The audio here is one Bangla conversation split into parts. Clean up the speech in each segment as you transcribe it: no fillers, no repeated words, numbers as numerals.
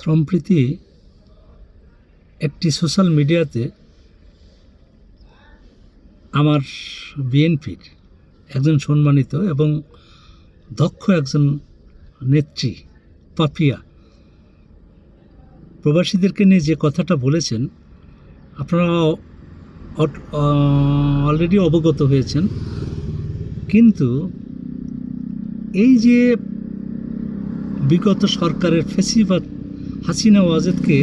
সম্প্রতি একটি সোশ্যাল মিডিয়াতে আমার বিএনপির একজন সম্মানিত এবং দক্ষ একজন নেত্রী পাপিয়া প্রবাসীদেরকে নিয়ে যে কথাটা বলেছেন আপনারা অলরেডি অবগত হয়েছেন। কিন্তু এই যে বিগত সরকারের ফ্যাসিবাদ হাসিনা ওয়াজেদকে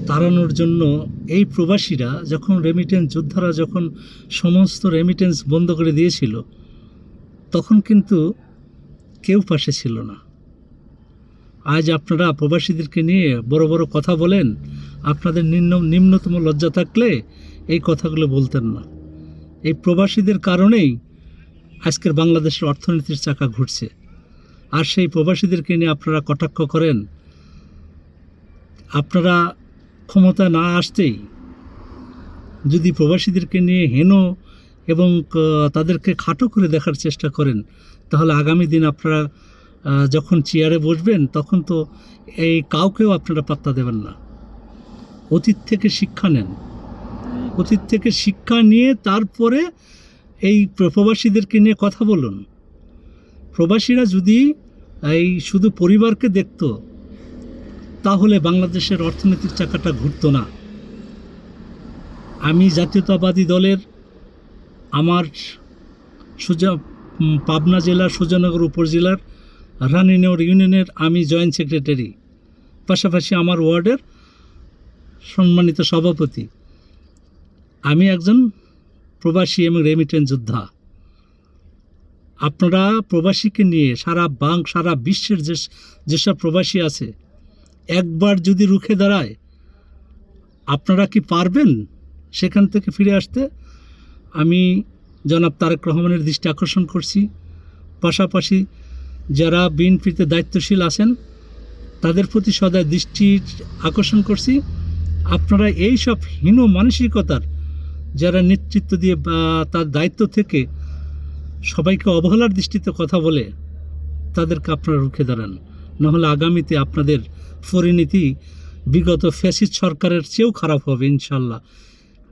তাড়ানোর জন্য এই প্রবাসীরা যখন রেমিটেন্স যোদ্ধারা যখন সমস্ত রেমিটেন্স বন্ধ করে দিয়েছিল তখন কিন্তু কেউ পাশে ছিল না। আজ আপনারা প্রবাসীদেরকে নিয়ে বড় বড় কথা বলেন, আপনাদের নিম্নতম লজ্জা থাকলে এই কথাগুলো বলতেন না। এই প্রবাসীদের কারণেই আজকের বাংলাদেশের অর্থনীতির চাকা ঘুরছে। আর সেই প্রবাসীদেরকে নিয়ে আপনারা কটাক্ষ করেন। আপনারা ক্ষমতা না আসতেই যদি প্রবাসীদেরকে নিয়ে হেন এবং তাদেরকে খাটো করে দেখার চেষ্টা করেন তাহলে আগামী দিন আপনারা যখন চেয়ারে বসবেন তখন তো এই কাউকেও আপনারা পাত্তা দেবেন না। অতীত থেকে শিক্ষা নেন, অতীত থেকে শিক্ষা নিয়ে তারপরে এই প্রবাসীদেরকে নিয়ে কথা বলুন। প্রবাসীরা যদি এই শুধু পরিবারকে দেখত তাহলে বাংলাদেশের অর্থনৈতিক চাকাটা ঘুরতো না। আমি জাতীয়তাবাদী দলের আমার পাবনা জেলার সুজানগর উপজেলার রানীনগর ইউনিয়নের আমি জয়েন্ট সেক্রেটারি, পাশাপাশি আমার ওয়ার্ডের সম্মানিত সভাপতি। আমি একজন প্রবাসী এবং রেমিটেন্স যোদ্ধা। আপনারা প্রবাসীকে নিয়ে সারা বিশ্বের যেসব প্রবাসী আছে একবার যদি রুখে দাঁড়ায় আপনারা কি পারবেন সেখান থেকে ফিরে আসতে? আমি জনাব তারেক রহমানের দৃষ্টি আকর্ষণ করছি, পাশাপাশি যারা বিএনপিতে দায়িত্বশীল আছেন তাদের প্রতি সদয় দৃষ্টি আকর্ষণ করছি। আপনারা এই সব হীন মানসিকতার যারা নেতৃত্ব দিয়ে বা তার দায়িত্ব থেকে সবাইকে অবহেলার দৃষ্টিতে কথা বলে তাদেরকে আপনারা রুখে দাঁড়ান, নাহলে আগামীতে আপনাদের পরিণতি বিগত ফ্যাসিস্ট সরকারের চেয়েও খারাপ হবে ইনশাল্লাহ।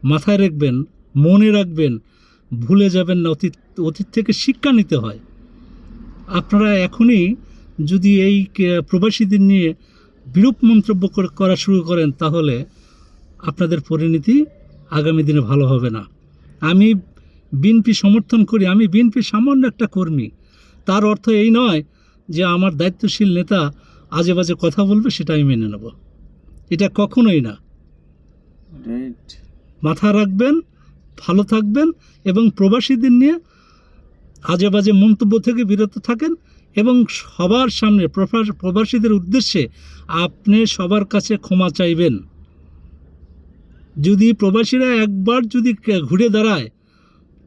মাথায় রাখবেন, মনে রাখবেন, ভুলে যাবেন না। অতীত থেকে শিক্ষা নিতে হয়। আপনারা এখনই যদি এই প্রবাসীদের নিয়ে বিরূপ মন্তব্য করা শুরু করেন তাহলে আপনাদের পরিণতি আগামী দিনে ভালো হবে না। আমি বিএনপি সমর্থন করি, আমি বিএনপির সামান্য একটা কর্মী। তার অর্থ এই নয় যে আমার দায়িত্বশীল নেতা আজে বাজে কথা বলবে সেটা আমি মেনে নেব, এটা কখনোই না। মাথা রাখবেন, ভালো থাকবেন এবং প্রবাসীদের নিয়ে আজে বাজে মন্তব্য থেকে বিরত থাকেন এবং সবার সামনে প্রবাসীদের উদ্দেশ্যে আপনি সবার কাছে ক্ষমা চাইবেন। যদি প্রবাসীরা একবার যদি ঘুরে দাঁড়ায়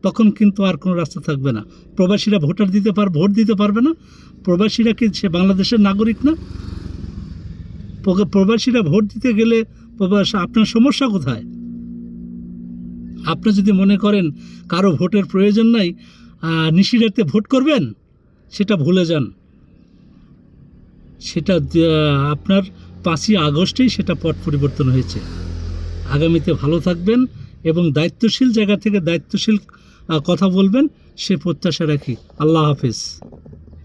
তখন কিন্তু আর কোনো রাস্তা থাকবে না। প্রবাসীরা ভোট দিতে পারবে না। প্রবাসীরা কি সে বাংলাদেশের নাগরিক না? প্রবাসীরা ভোট দিতে গেলে আপনার সমস্যা কোথায়? আপনি যদি মনে করেন কারো ভোটের প্রয়োজন নাই, নিশিরাতে ভোট করবেন, সেটা ভুলে যান। সেটা আপনার 5ই আগস্টেই সেটা পট পরিবর্তন হয়েছে। আগামীতে ভালো থাকবেন এবং দায়িত্বশীল জায়গা থেকে দায়িত্বশীল কথা বলবেন সে প্রত্যাশা রাখি। আল্লাহ হাফেজ।